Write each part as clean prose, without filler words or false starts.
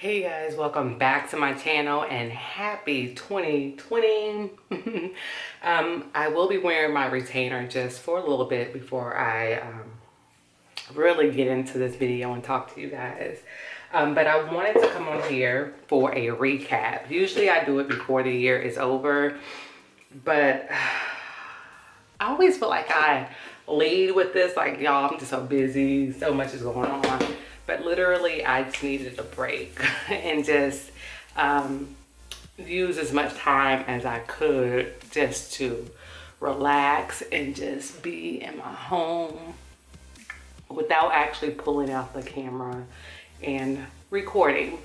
Hey guys, welcome back to my channel and happy 2020. I will be wearing my retainer just for a little bit before I really get into this video and talk to you guys. But I wanted to come on here for a recap. Usually I do it before the year is over, but I always feel like I lead with this, like, y'all, I'm just so busy, so much is going on. But literally, I just needed a break and just use as much time as I could just to relax and just be in my home without actually pulling out the camera and recording.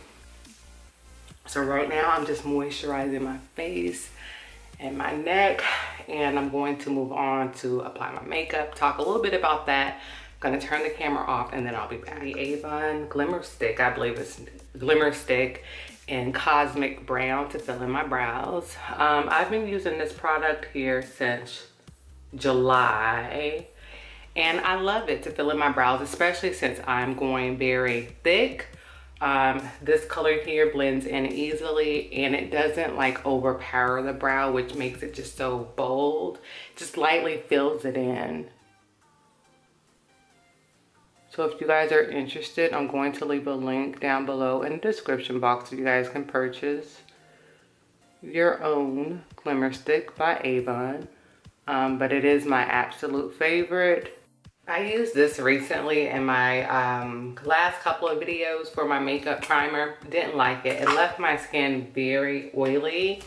So right now, I'm just moisturizing my face and my neck, and I'm going to move on to apply my makeup, talk a little bit about that. I'm gonna turn the camera off and then I'll be back. The Avon Glimmerstick, I believe it's Glimmerstick in Cosmic Brown to fill in my brows. I've been using this product here since July, and I love it to fill in my brows, especially since I'm going very thick. This color here blends in easily and it doesn't like overpower the brow, which makes it just so bold. Just lightly fills it in. So if you guys are interested, I'm going to leave a link down below in the description box so you guys can purchase your own Glimmerstick by Avon. But it is my absolute favorite. I used this recently in my last couple of videos for my makeup primer. Didn't like it. It left my skin very oily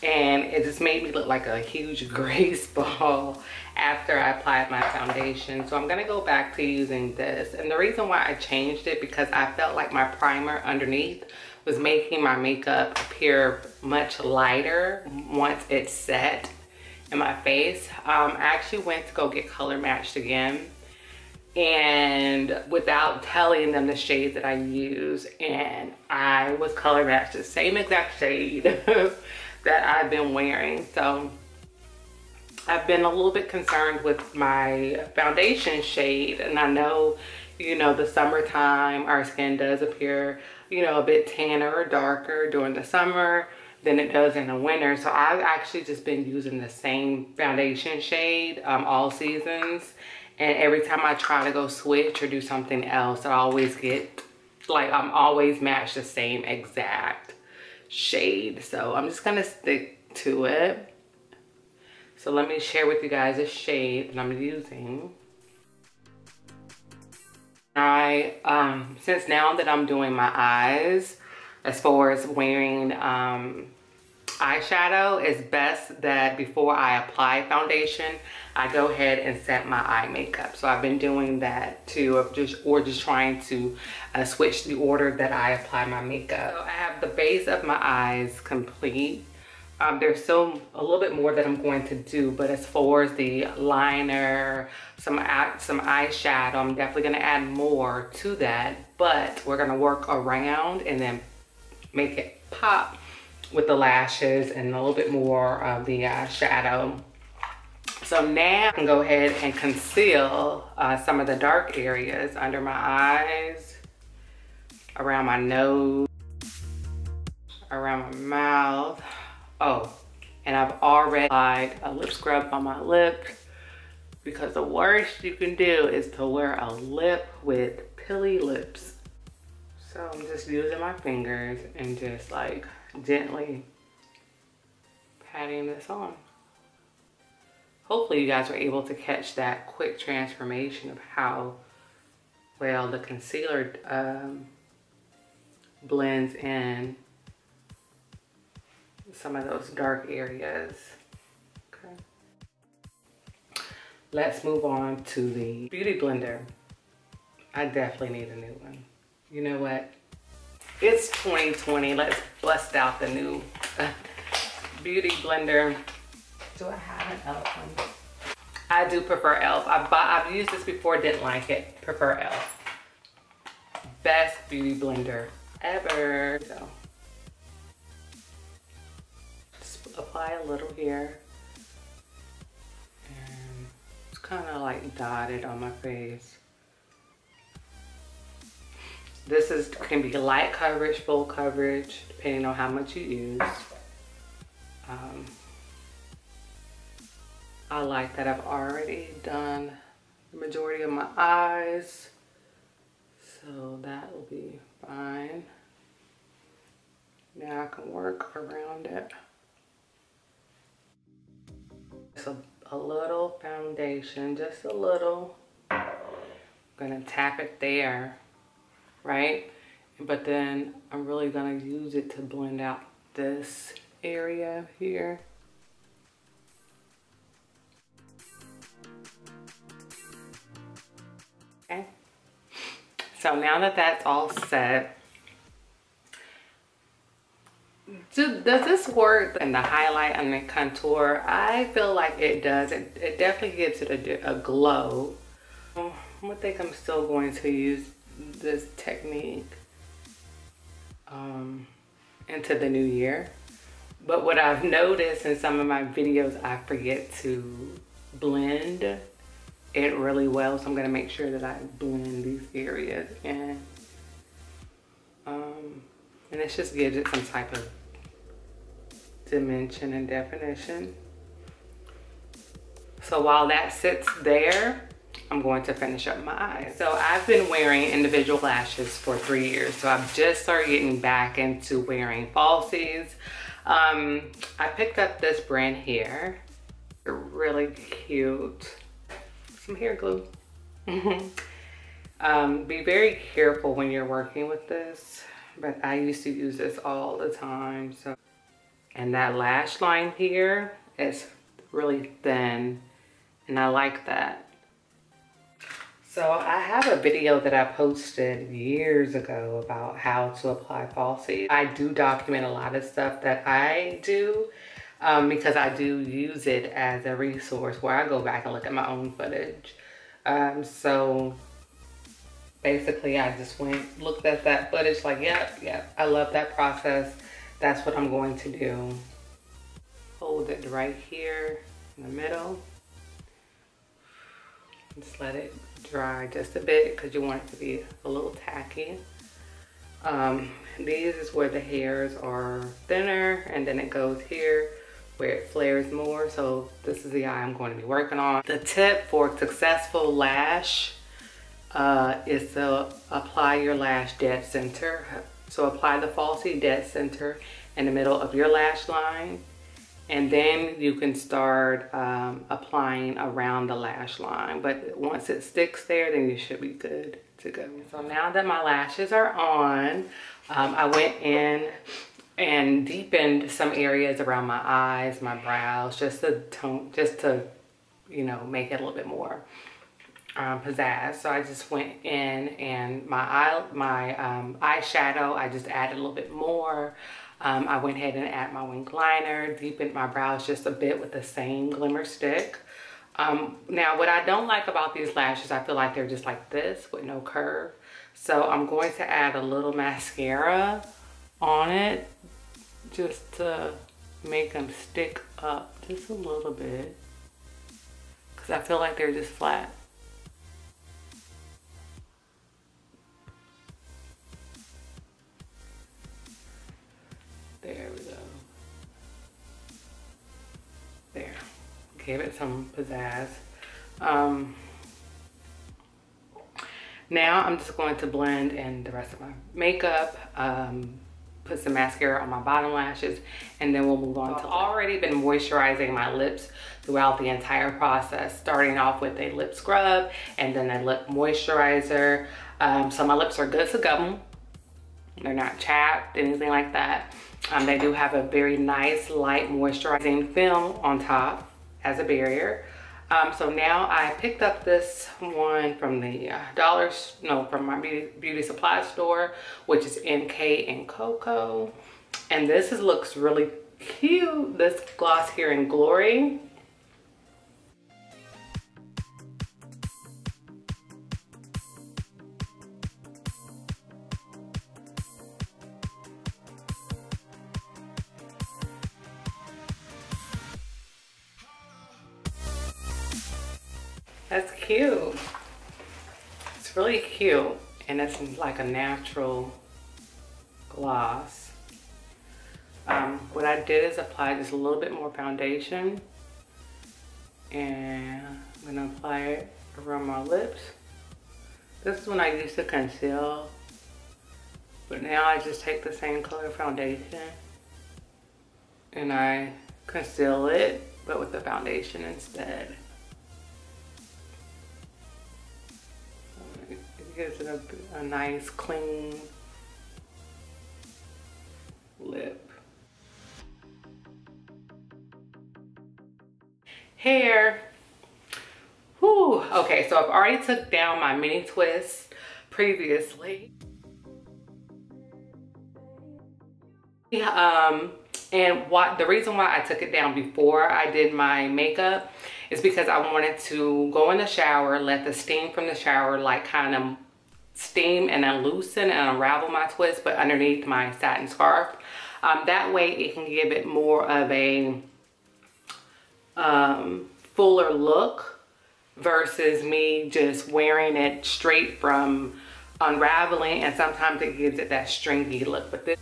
and it just made me look like a huge grease ball after I applied my foundation. So I'm gonna go back to using this. And the reason why I changed it because I felt like my primer underneath was making my makeup appear much lighter once it's set in my face. I actually went to go get color matched again, and without telling them the shade that I use, and I was color matched the same exact shade that I've been wearing. So I've been a little bit concerned with my foundation shade, and I know, you know, the summertime our skin does appear, you know, a bit tanner or darker during the summer than it does in the winter. So I've actually just been using the same foundation shade all seasons, and every time I try to go switch or do something else, I always get like I'm always matched the same exact shade. So I'm just gonna stick to it. So let me share with you guys a shade that I'm using. Since now that I'm doing my eyes, as far as wearing eyeshadow, it's best that before I apply foundation, I go ahead and set my eye makeup. So I've been doing that too, or just trying to switch the order that I apply my makeup. So I have the base of my eyes complete. There's still a little bit more that I'm going to do, but as far as the liner, some eyeshadow, I'm definitely gonna add more to that, but we're gonna work around and then make it pop with the lashes and a little bit more of the shadow. So now I can go ahead and conceal some of the dark areas under my eyes, around my nose, around my mouth. Oh, and I've already applied a lip scrub on my lip, because the worst you can do is to wear a lip with pilly lips. So I'm just using my fingers and just like gently patting this on. Hopefully you guys were able to catch that quick transformation of how well the concealer blends in some of those dark areas. Okay. Let's move on to the Beauty Blender. I definitely need a new one. You know what? It's 2020. Let's bust out the new Beauty Blender. Do I have an e.l.f. one? I do prefer e.l.f. I've used this before, didn't like it. Prefer e.l.f. Best Beauty Blender ever. So just apply a little here. And it's kind of like dotted on my face. can be light coverage, full coverage, depending on how much you use. I like that I've already done the majority of my eyes, so that will be fine. Now I can work around it. So a little foundation, just a little. I'm gonna tap it there, right? But then I'm really gonna use it to blend out this area here. Okay. So now that that's all set, does this work in the highlight and the contour? I feel like it does. It definitely gives it a glow. I think I'm still going to use this technique into the new year. But what I've noticed in some of my videos, I forget to blend it really well. So I'm gonna make sure that I blend these areas in. And it just gives it some type of dimension and definition. So while that sits there, I'm going to finish up my eyes. So I've been wearing individual lashes for 3 years. So I've just started getting back into wearing falsies. I picked up this brand here. They're really cute. Some hair glue. Be very careful when you're working with this, but I used to use this all the time. So, and that lash line here is really thin, and I like that. So I have a video that I posted years ago about how to apply falsies. I do document a lot of stuff that I do because I do use it as a resource where I go back and look at my own footage. So basically I just looked at that footage like, yep, I love that process. That's what I'm going to do. Hold it right here in the middle. Just let it dry just a bit because you want it to be a little tacky. These is where the hairs are thinner, and then it goes here where it flares more. So this is the eye I'm going to be working on. The tip for successful lash is to apply your lash dead center. So apply the falsie dead center in the middle of your lash line, and then you can start applying around the lash line. But once it sticks there, then you should be good to go. So now that my lashes are on, I went in and deepened some areas around my eyes, my brows, just to you know, make it a little bit more pizzazz. So I just went in, and my eyeshadow, I just added a little bit more. I went ahead and added my wing liner, deepened my brows just a bit with the same Glimmerstick. Now, what I don't like about these lashes, I feel like they're just like this with no curve. So I'm going to add a little mascara on it just to make them stick up just a little bit, because I feel like they're just flat. There we go. There. Gave it some pizzazz. Now I'm just going to blend in the rest of my makeup, put some mascara on my bottom lashes, and then we'll move on to I've already been moisturizing my lips throughout the entire process, starting off with a lip scrub and then a lip moisturizer. So my lips are good to go. They're not chapped, anything like that. They do have a very nice light moisturizing film on top as a barrier. So now I picked up this one from the from my beauty supply store, which is NK and Cocoa. And this looks really cute. This gloss here in Glory. That's cute. It's really cute. and it's like a natural gloss. What I did is apply just a little bit more foundation, and I'm gonna apply it around my lips. This is when I used to conceal, but now I just take the same color foundation and I conceal it, but with the foundation instead. It gives it a nice clean lip. Hair. Whew. Okay, so I've already took down my mini twist previously. And the reason why I took it down before I did my makeup is because I wanted to go in the shower, let the steam from the shower like kind of steam and then loosen and unravel my twist, but underneath my satin scarf. That way it can give it more of a fuller look versus me just wearing it straight from unraveling, and sometimes it gives it that stringy look. But this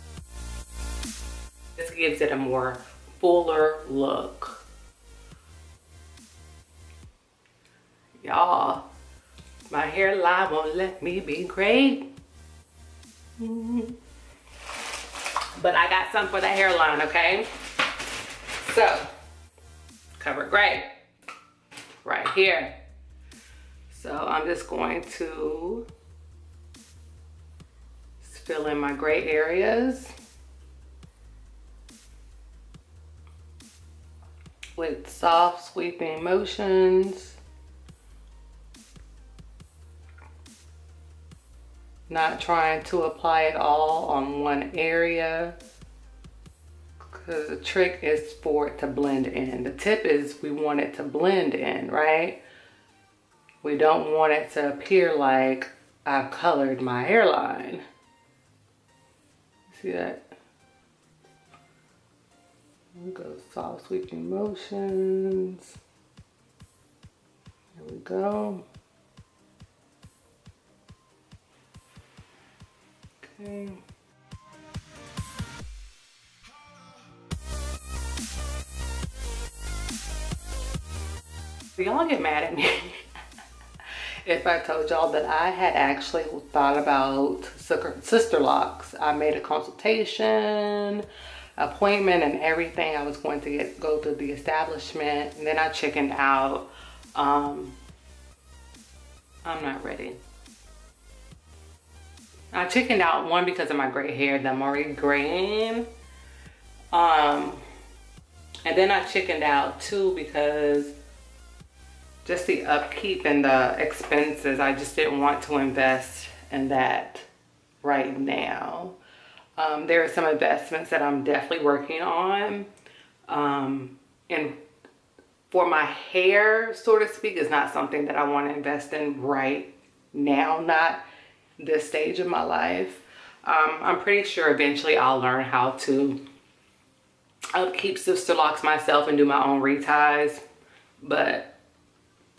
gives it a more fuller look. Y'all, my hairline won't let me be great. But I got some for the hairline, okay? So, Cover Gray right here. So I'm just going to fill in my gray areas with soft sweeping motions. Not trying to apply it all on one area, because the trick is for it to blend in. The tip is we want it to blend in, right? We don't want it to appear like I've colored my hairline. See that? Go soft sweeping motions. There we go. Okay. Y'all get mad at me if I told y'all that I had actually thought about sister locks. I made a consultation, appointment, and everything. I was going to go to the establishment, and then I chickened out. I'm not ready. I chickened out, one, because of my gray hair that I'm already graying. And then I chickened out, two, because just the upkeep and the expenses, I just didn't want to invest in that right now. There are some investments that I'm definitely working on. And for my hair, so to speak, is not something that I want to invest in right now, not this stage of my life. I'm pretty sure eventually I'll learn how to upkeep sister locks myself and do my own reties, but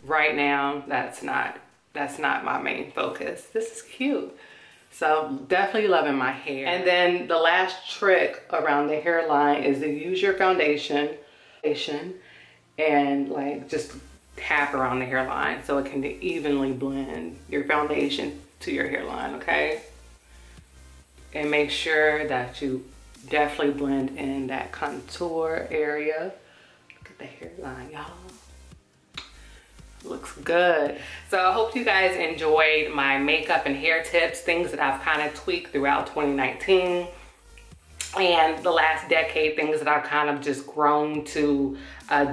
right now that's not my main focus. This is cute. So definitely loving my hair. And then the last trick around the hairline is to use your foundation and like just tap around the hairline so it can evenly blend your foundation to your hairline, okay? And make sure that you definitely blend in that contour area. Look at the hairline, y'all. Looks good. So I hope you guys enjoyed my makeup and hair tips, things that I've kind of tweaked throughout 2019 and the last decade, things that I've kind of just grown to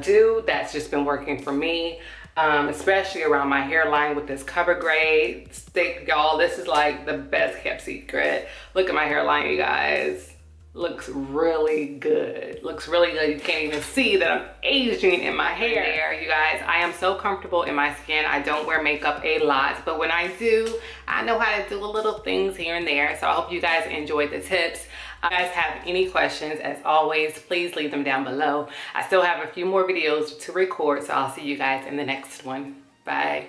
do that's just been working for me. Especially around my hairline with this Cover Gray stick, y'all. This is like the best kept secret. Look at my hairline, you guys. Looks really good. Looks really good. You can't even see that I'm aging in my hair. There, you guys, I am so comfortable in my skin. I don't wear makeup a lot, but when I do, I know how to do little things here and there. So I hope you guys enjoyed the tips. If you guys have any questions, as always, please leave them down below. I still have a few more videos to record, so I'll see you guys in the next one. Bye.